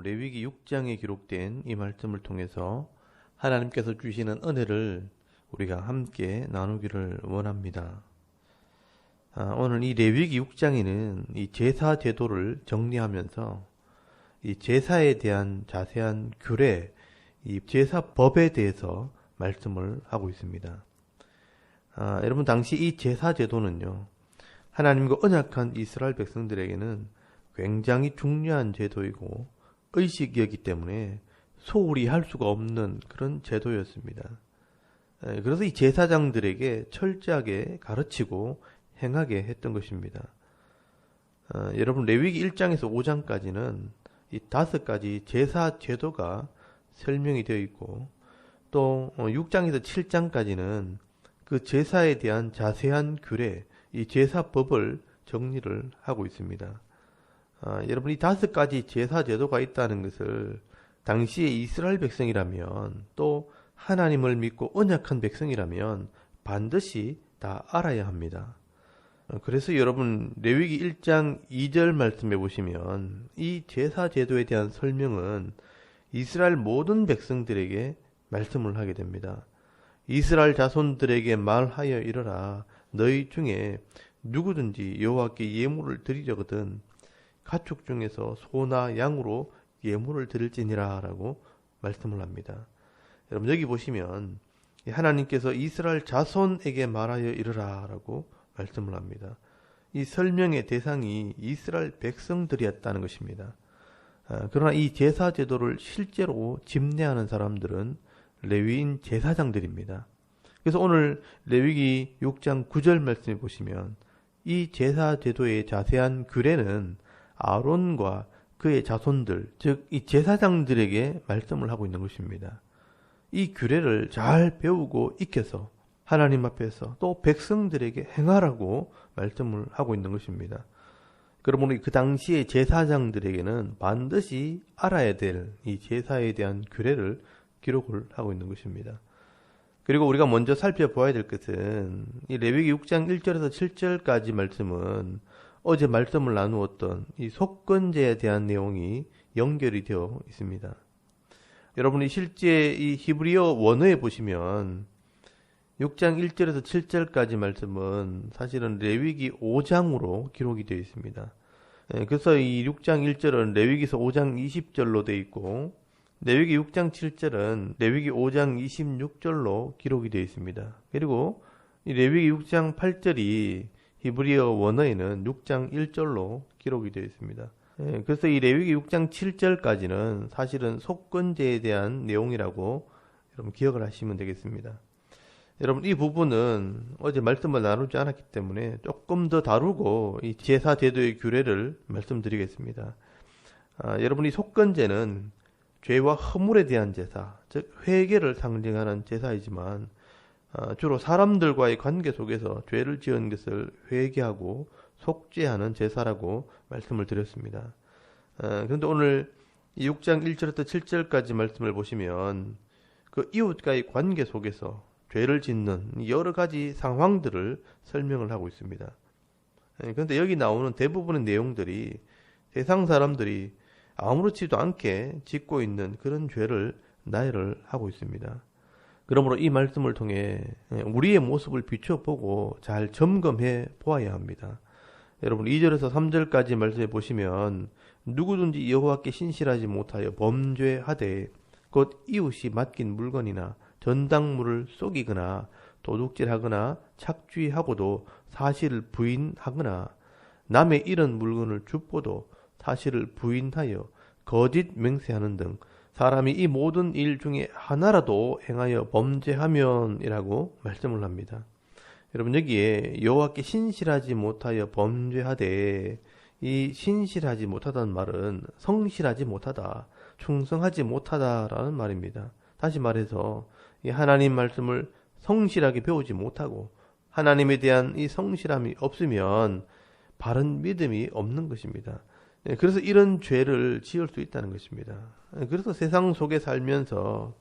레위기 6장에 기록된 이 말씀을 통해서 하나님께서 주시는 은혜를 우리가 함께 나누기를 원합니다. 오늘 이 레위기 6장에는 이 제사 제도를 정리하면서 이 제사에 대한 자세한 규례, 이 제사법에 대해서 말씀을 하고 있습니다. 여러분, 당시 이 제사 제도는요, 하나님과 언약한 이스라엘 백성들에게는 굉장히 중요한 제도이고 의식이었기 때문에 소홀히 할 수가 없는 그런 제도였습니다. 그래서 이 제사장들에게 철저하게 가르치고 행하게 했던 것입니다. 여러분, 레위기 1장에서 5장까지는 이 5가지 제사 제도가 설명이 되어 있고, 또 6장에서 7장까지는 그 제사에 대한 자세한 규례, 이 제사법을 정리를 하고 있습니다. 여러분, 이 5가지 제사 제도가 있다는 것을 당시의 이스라엘 백성이라면, 또 하나님을 믿고 언약한 백성이라면 반드시 다 알아야 합니다. 그래서 여러분, 레위기 1장 2절 말씀해 보시면 이 제사 제도에 대한 설명은 이스라엘 모든 백성들에게 말씀을 하게 됩니다. 이스라엘 자손들에게 말하여 이르라. 너희 중에 누구든지 여호와께 예물을 드리려거든 가축 중에서 소나 양으로 예물을 드릴지니라 라고 말씀을 합니다. 여러분, 여기 보시면 하나님께서 이스라엘 자손에게 말하여 이르라 라고 말씀을 합니다. 이 설명의 대상이 이스라엘 백성들이었다는 것입니다. 그러나 이 제사 제도를 실제로 집례하는 사람들은 레위인 제사장들입니다. 그래서 오늘 레위기 6장 9절 말씀해 보시면 이 제사 제도의 자세한 규례는 아론과 그의 자손들, 즉 이 제사장들에게 말씀을 하고 있는 것입니다. 이 규례를 잘 배우고 익혀서 하나님 앞에서 또 백성들에게 행하라고 말씀을 하고 있는 것입니다. 그러므로 그 당시의 제사장들에게는 반드시 알아야 될 이 제사에 대한 규례를 기록을 하고 있는 것입니다. 그리고 우리가 먼저 살펴보아야 될 것은 이 레위기 6장 1절에서 7절까지 말씀은 어제 말씀을 나누었던 이 속건제에 대한 내용이 연결이 되어 있습니다. 여러분이 실제 이 히브리어 원어에 보시면 6장 1절에서 7절까지 말씀은 사실은 레위기 5장으로 기록이 되어 있습니다. 그래서 이 6장 1절은 레위기서 5장 20절로 되어 있고, 레위기 6장 7절은 레위기 5장 26절로 기록이 되어 있습니다. 그리고 이 레위기 6장 8절이 히브리어 원어에는 6장 1절로 기록이 되어 있습니다. 그래서 이 레위기 6장 7절까지는 사실은 속건제에 대한 내용이라고 여러분 기억을 하시면 되겠습니다. 여러분, 이 부분은 어제 말씀을 나누지 않았기 때문에 조금 더 다루고 이 제사 제도의 규례를 말씀드리겠습니다. 여러분, 이 속건제는 죄와 허물에 대한 제사, 즉 회개를 상징하는 제사이지만 주로 사람들과의 관계 속에서 죄를 지은 것을 회개하고 속죄하는 제사라고 말씀을 드렸습니다. 그런데 오늘 6장 1절부터 7절까지 말씀을 보시면 그 이웃과의 관계 속에서 죄를 짓는 여러 가지 상황들을 설명을 하고 있습니다. 그런데 여기 나오는 대부분의 내용들이 세상 사람들이 아무렇지도 않게 짓고 있는 그런 죄를 나열을 하고 있습니다. 그러므로 이 말씀을 통해 우리의 모습을 비춰보고 잘 점검해 보아야 합니다. 여러분, 2절에서 3절까지 말씀해 보시면 누구든지 여호와께 신실하지 못하여 범죄하되 곧 이웃이 맡긴 물건이나 전당물을 속이거나 도둑질하거나 착취하고도 사실을 부인하거나 남의 잃은 물건을 줍고도 사실을 부인하여 거짓 맹세하는 등 사람이 이 모든 일 중에 하나라도 행하여 범죄하면이라고 말씀을 합니다. 여러분, 여기에 여호와께 신실하지 못하여 범죄하되, 이 신실하지 못하다는 말은 성실하지 못하다, 충성하지 못하다라는 말입니다. 다시 말해서 이 하나님 말씀을 성실하게 배우지 못하고 하나님에 대한 이 성실함이 없으면 바른 믿음이 없는 것입니다. 그래서 이런 죄를 지을 수 있다는 것입니다. 그래서 세상 속에 살면서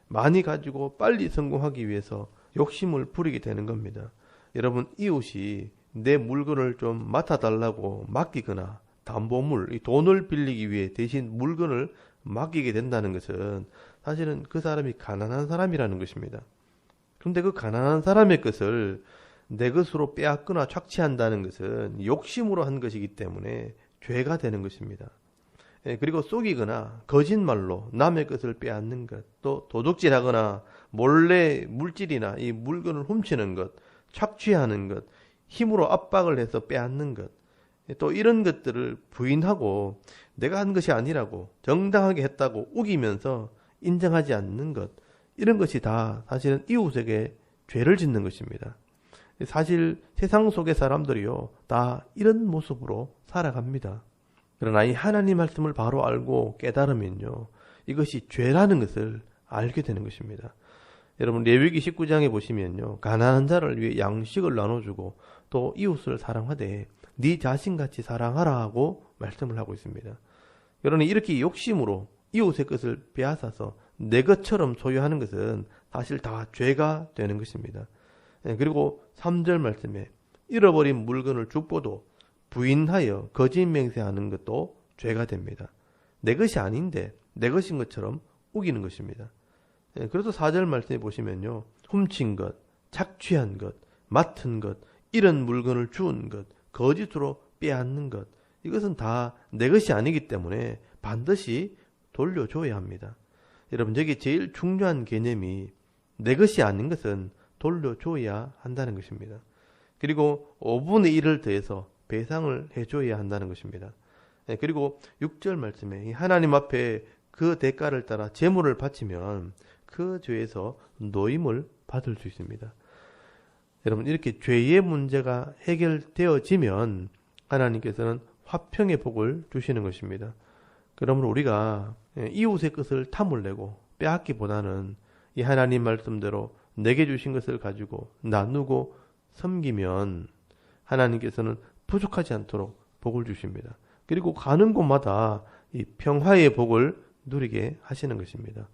많이 가지고 빨리 성공하기 위해서 욕심을 부리게 되는 겁니다. 여러분, 이웃이 내 물건을 좀 맡아달라고 맡기거나 담보물, 이 돈을 빌리기 위해 대신 물건을 맡기게 된다는 것은 사실은 그 사람이 가난한 사람이라는 것입니다. 그런데 그 가난한 사람의 것을 내 것으로 빼앗거나 착취한다는 것은 욕심으로 한 것이기 때문에 죄가 되는 것입니다. 그리고 속이거나 거짓말로 남의 것을 빼앗는 것, 또 도둑질하거나 몰래 물질이나 이 물건을 훔치는 것, 착취하는 것, 힘으로 압박을 해서 빼앗는 것, 또 이런 것들을 부인하고 내가 한 것이 아니라고 정당하게 했다고 우기면서 인정하지 않는 것, 이런 것이 다 사실은 이웃에게 죄를 짓는 것입니다. 사실 세상 속의 사람들이요, 다 이런 모습으로 살아갑니다. 그러나 이 하나님 말씀을 바로 알고 깨달으면요, 이것이 죄라는 것을 알게 되는 것입니다. 여러분, 레위기 19장에 보시면요, 가난한 자를 위해 양식을 나눠주고 또 이웃을 사랑하되 네 자신같이 사랑하라 하고 말씀을 하고 있습니다. 여러분, 이렇게 욕심으로 이웃의 것을 빼앗아서 내 것처럼 소유하는 것은 사실 다 죄가 되는 것입니다. 그리고 3절 말씀에 잃어버린 물건을 죽보도 부인하여 거짓 맹세하는 것도 죄가 됩니다. 내 것이 아닌데 내 것인 것처럼 우기는 것입니다. 그래서 4절 말씀에 보시면요, 훔친 것, 착취한 것, 맡은 것, 이런 물건을 주운 것, 거짓으로 빼앗는 것, 이것은 다 내 것이 아니기 때문에 반드시 돌려줘야 합니다. 여러분, 여기 제일 중요한 개념이 내 것이 아닌 것은 돌려줘야 한다는 것입니다. 그리고 5분의 1을 더해서 배상을 해줘야 한다는 것입니다. 그리고 6절 말씀에 하나님 앞에 그 대가를 따라 제물을 바치면 그 죄에서 노임을 받을 수 있습니다. 여러분, 이렇게 죄의 문제가 해결되어지면 하나님께서는 화평의 복을 주시는 것입니다. 그러므로 우리가 이웃의 것을 탐을 내고 빼앗기보다는 이 하나님 말씀대로 내게 주신 것을 가지고 나누고 섬기면 하나님께서는 부족하지 않도록 복을 주십니다. 그리고 가는 곳마다 이 평화의 복을 누리게 하시는 것입니다.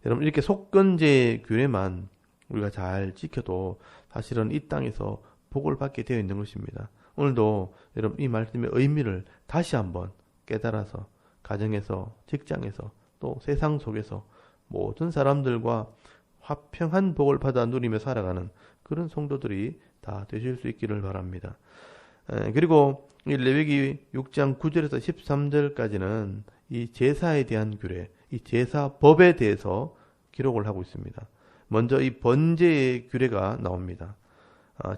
여러분, 이렇게 속건제 규례만 우리가 잘 지켜도 사실은 이 땅에서 복을 받게 되어 있는 것입니다. 오늘도 여러분, 이 말씀의 의미를 다시 한번 깨달아서 가정에서, 직장에서, 또 세상 속에서 모든 사람들과 화평한 복을 받아 누리며 살아가는 그런 성도들이 다 되실 수 있기를 바랍니다. 그리고 이 레위기 6장 9절에서 13절까지는 이 제사에 대한 규례, 이 제사법에 대해서 기록을 하고 있습니다. 먼저 이 번제의 규례가 나옵니다.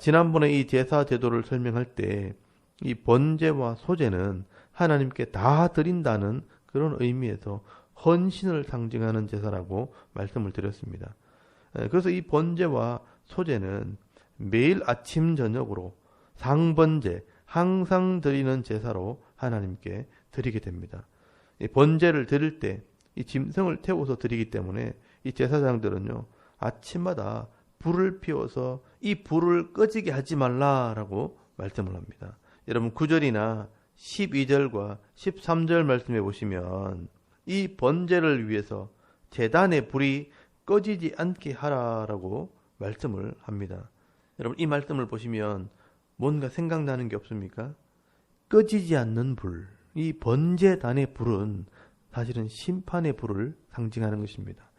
지난번에 이 제사 제도를 설명할 때 이 번제와 소제는 하나님께 다 드린다는 그런 의미에서 헌신을 상징하는 제사라고 말씀을 드렸습니다. 그래서 이 번제와 소제는 매일 아침 저녁으로 상번제, 항상 드리는 제사로 하나님께 드리게 됩니다. 이 번제를 드릴 때 이 짐승을 태워서 드리기 때문에 이 제사장들은요, 아침마다 불을 피워서 이 불을 꺼지게 하지 말라라고 말씀을 합니다. 여러분, 9절이나 12절과 13절 말씀해 보시면 이 번제를 위해서 제단의 불이 꺼지지 않게 하라라고 말씀을 합니다. 여러분, 이 말씀을 보시면 뭔가 생각나는 게 없습니까? 꺼지지 않는 불, 이 번제단의 불은 사실은 심판의 불을 상징하는 것입니다.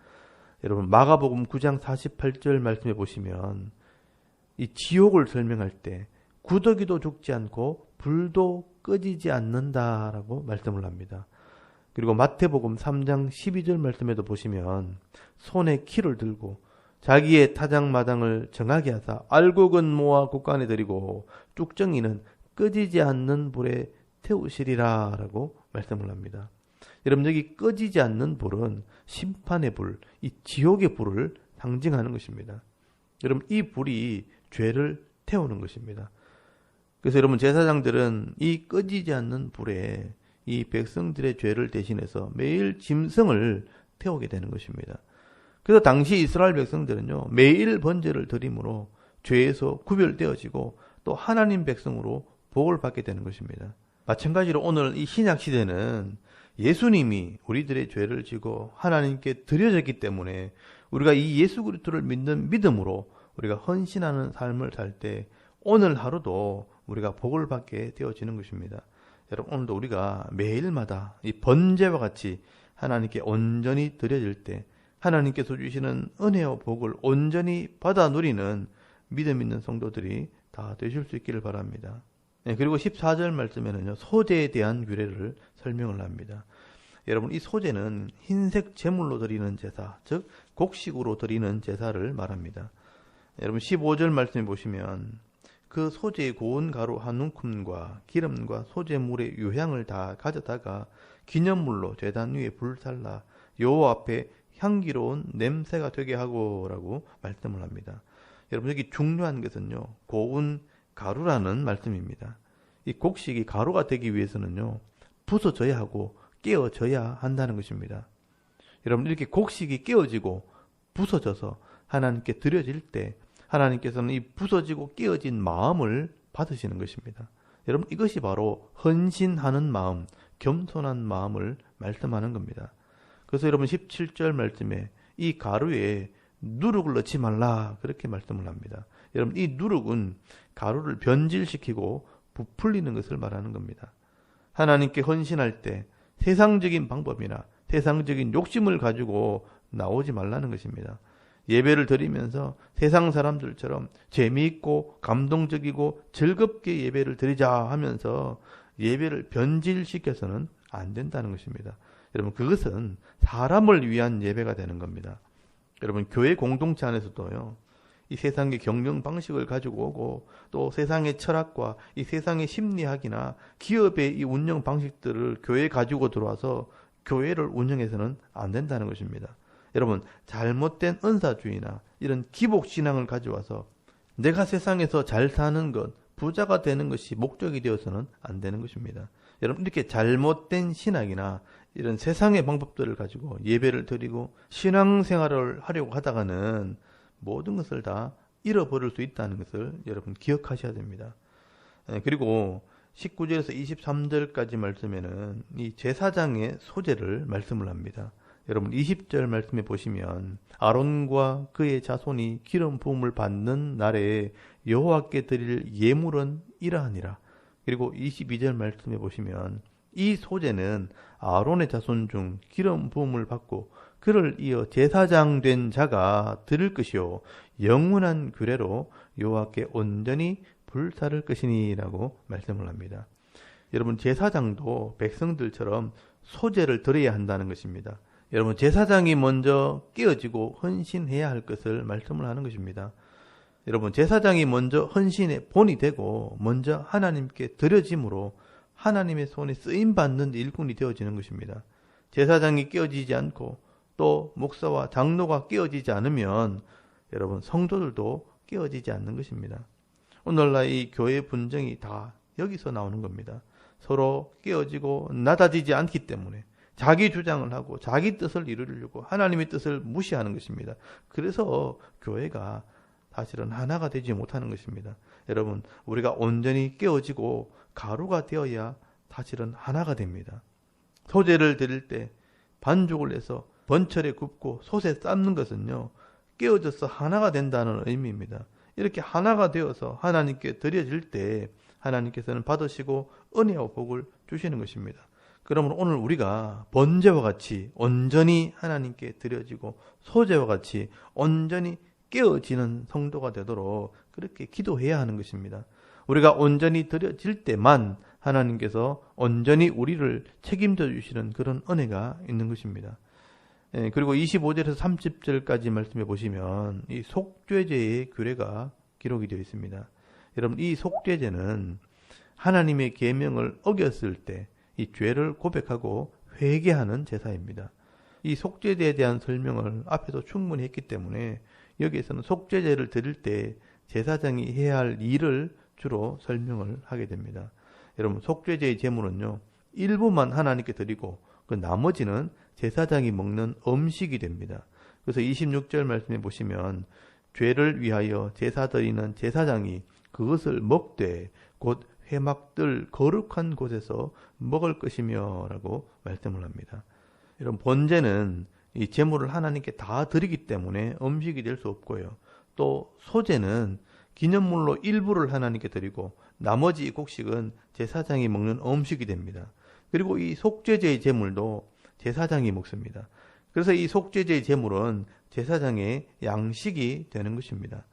여러분, 마가복음 9장 48절 말씀해 보시면 이 지옥을 설명할 때 구더기도 죽지 않고 불도 꺼지지 않는다라고 말씀을 합니다. 그리고 마태복음 3장 12절 말씀에도 보시면 손에 키를 들고 자기의 타작마당을 정하게 하사 알곡은 모아 국간에 들이고 쭉정이는 꺼지지 않는 불에 태우시리라 라고 말씀을 합니다. 여러분, 여기 꺼지지 않는 불은 심판의 불, 이 지옥의 불을 상징하는 것입니다. 여러분, 이 불이 죄를 태우는 것입니다. 그래서 여러분, 제사장들은 이 꺼지지 않는 불에 이 백성들의 죄를 대신해서 매일 짐승을 태우게 되는 것입니다. 그래서 당시 이스라엘 백성들은요, 매일 번제를 드림으로 죄에서 구별되어지고 또 하나님 백성으로 복을 받게 되는 것입니다. 마찬가지로 오늘 이 신약 시대는 예수님이 우리들의 죄를 지고 하나님께 드려졌기 때문에 우리가 이 예수 그리스도를 믿는 믿음으로 우리가 헌신하는 삶을 살 때 오늘 하루도 우리가 복을 받게 되어지는 것입니다. 여러분 오늘도 우리가 매일마다 이 번제와 같이 하나님께 온전히 드려질 때 하나님께서 주시는 은혜와 복을 온전히 받아 누리는 믿음 있는 성도들이 다 되실 수 있기를 바랍니다. 그리고 14절 말씀에는요, 소제에 대한 규례를 설명을 합니다. 여러분, 이 소제는 흰색 제물로 드리는 제사, 즉 곡식으로 드리는 제사를 말합니다. 여러분 15절 말씀해 보시면 그 소제의 고운 가루 한 움큼과 기름과 소제물의 유향을 다 가져다가 기념물로 제단 위에 불살라 여호와 앞에 향기로운 냄새가 되게 하고 라고 말씀을 합니다. 여러분 여기 중요한 것은요, 고운 가루라는 말씀입니다. 이 곡식이 가루가 되기 위해서는요, 부서져야 하고 깨어져야 한다는 것입니다. 여러분 이렇게 곡식이 깨어지고 부서져서 하나님께 드려질 때 하나님께서는 이 부서지고 깨어진 마음을 받으시는 것입니다. 여러분 이것이 바로 헌신하는 마음, 겸손한 마음을 말씀하는 겁니다. 그래서 여러분 17절 말씀에 이 가루에 누룩을 넣지 말라 그렇게 말씀을 합니다. 여러분 이 누룩은 가루를 변질시키고 부풀리는 것을 말하는 겁니다. 하나님께 헌신할 때 세상적인 방법이나 세상적인 욕심을 가지고 나오지 말라는 것입니다. 예배를 드리면서 세상 사람들처럼 재미있고 감동적이고 즐겁게 예배를 드리자 하면서 예배를 변질시켜서는 안 된다는 것입니다. 여러분 그것은 사람을 위한 예배가 되는 겁니다. 여러분 교회 공동체 안에서도요, 이 세상의 경영 방식을 가지고 오고 또 세상의 철학과 이 세상의 심리학이나 기업의 이 운영 방식들을 교회에 가지고 들어와서 교회를 운영해서는 안 된다는 것입니다. 여러분 잘못된 은사주의나 이런 기복신앙을 가져와서 내가 세상에서 잘 사는 것, 부자가 되는 것이 목적이 되어서는 안 되는 것입니다. 여러분 이렇게 잘못된 신앙이나 이런 세상의 방법들을 가지고 예배를 드리고 신앙생활을 하려고 하다가는 모든 것을 다 잃어버릴 수 있다는 것을 여러분 기억하셔야 됩니다. 그리고 19절에서 23절까지 말씀에는 이 제사장의 소제를 말씀을 합니다. 여러분 20절 말씀에 보시면 아론과 그의 자손이 기름 부음을 받는 날에 여호와께 드릴 예물은 이러하니라. 그리고 22절 말씀에 보시면 이 소제는 아론의 자손 중 기름 부음을 받고 그를 이어 제사장 된 자가 드릴 것이요 영원한 규례로 여호와께 온전히 불사를 것이니라고 말씀을 합니다. 여러분 제사장도 백성들처럼 소제를 드려야 한다는 것입니다. 여러분 제사장이 먼저 깨어지고 헌신해야 할 것을 말씀을 하는 것입니다. 여러분 제사장이 먼저 헌신의 본이 되고 먼저 하나님께 드려짐으로 하나님의 손에 쓰임받는 일꾼이 되어지는 것입니다. 제사장이 깨어지지 않고 또 목사와 장로가 깨어지지 않으면 여러분 성도들도 깨어지지 않는 것입니다. 오늘날 이 교회 분쟁이 다 여기서 나오는 겁니다. 서로 깨어지고 낮아지지 않기 때문에 자기 주장을 하고 자기 뜻을 이루려고 하나님의 뜻을 무시하는 것입니다. 그래서 교회가 사실은 하나가 되지 못하는 것입니다. 여러분 우리가 온전히 깨어지고 가루가 되어야 사실은 하나가 됩니다. 소제를 드릴 때 반죽을 내서 번철에 굽고 솥에 삶는 것은요, 깨어져서 하나가 된다는 의미입니다. 이렇게 하나가 되어서 하나님께 드려질 때 하나님께서는 받으시고 은혜와 복을 주시는 것입니다. 그러므로 오늘 우리가 번제와 같이 온전히 하나님께 드려지고 소제와 같이 온전히 깨어지는 성도가 되도록 그렇게 기도해야 하는 것입니다. 우리가 온전히 드려질 때만 하나님께서 온전히 우리를 책임져 주시는 그런 은혜가 있는 것입니다. 그리고 25절에서 30절까지 말씀해 보시면 이 속죄제의 규례가 기록이 되어 있습니다. 여러분 이 속죄제는 하나님의 계명을 어겼을 때 이 죄를 고백하고 회개하는 제사입니다. 이 속죄제에 대한 설명을 앞에서 충분히 했기 때문에 여기에서는 속죄제를 드릴 때 제사장이 해야 할 일을 주로 설명을 하게 됩니다. 여러분 속죄제의 제물은요, 일부만 하나님께 드리고 그 나머지는 제사장이 먹는 음식이 됩니다. 그래서 26절 말씀해 보시면 죄를 위하여 제사 드리는 제사장이 그것을 먹되 곧 회막들 거룩한 곳에서 먹을 것이며 라고 말씀을 합니다. 여러분 번제는 이 제물을 하나님께 다 드리기 때문에 음식이 될 수 없고요. 또 소제는 기념물로 일부를 하나님께 드리고 나머지 이 곡식은 제사장이 먹는 음식이 됩니다. 그리고 이 속죄제의 제물도 제사장이 먹습니다. 그래서 이 속죄제의 제물은 제사장의 양식이 되는 것입니다.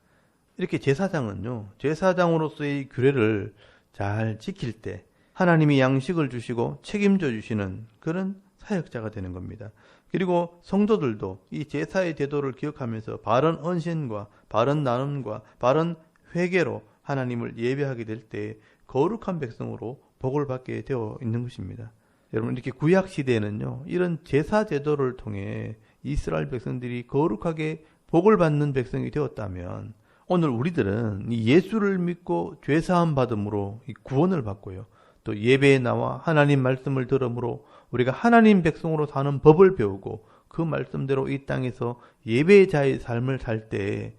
이렇게 제사장은요, 제사장으로서의 규례를 잘 지킬 때 하나님이 양식을 주시고 책임져 주시는 그런 사역자가 되는 겁니다. 그리고 성도들도 이 제사의 제도를 기억하면서 바른 헌신과 바른 나눔과 바른 회개로 하나님을 예배하게 될 때 거룩한 백성으로 복을 받게 되어 있는 것입니다. 여러분, 이렇게 구약 시대에는요, 이런 제사 제도를 통해 이스라엘 백성들이 거룩하게 복을 받는 백성이 되었다면 오늘 우리들은 이 예수를 믿고 죄사함 받음으로 이 구원을 받고요, 또 예배에 나와 하나님 말씀을 들음으로 우리가 하나님 백성으로 사는 법을 배우고 그 말씀대로 이 땅에서 예배자의 삶을 살 때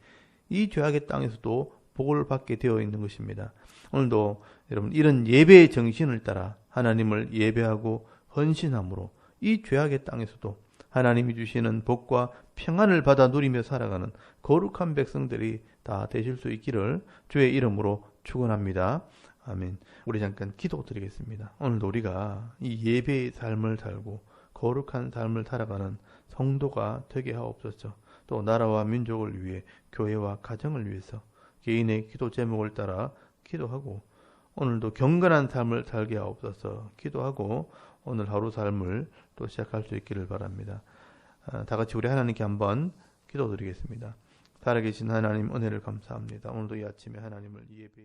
이 죄악의 땅에서도 복을 받게 되어 있는 것입니다. 오늘도 여러분, 이런 예배의 정신을 따라 하나님을 예배하고 헌신함으로 이 죄악의 땅에서도 하나님이 주시는 복과 평안을 받아 누리며 살아가는 거룩한 백성들이 다 되실 수 있기를 주의 이름으로 축원합니다. 아멘. 우리 잠깐 기도드리겠습니다. 오늘도 우리가 이 예배의 삶을 살고 거룩한 삶을 살아가는 성도가 되게 하옵소서. 또 나라와 민족을 위해, 교회와 가정을 위해서 개인의 기도 제목을 따라 기도하고 오늘도 경건한 삶을 살게 하옵소서 기도하고 오늘 하루 삶을 또 시작할 수 있기를 바랍니다. 다 같이 우리 하나님께 한번 기도드리겠습니다. 살아계신 하나님, 은혜를 감사합니다. 오늘도 이 아침에 하나님을 예배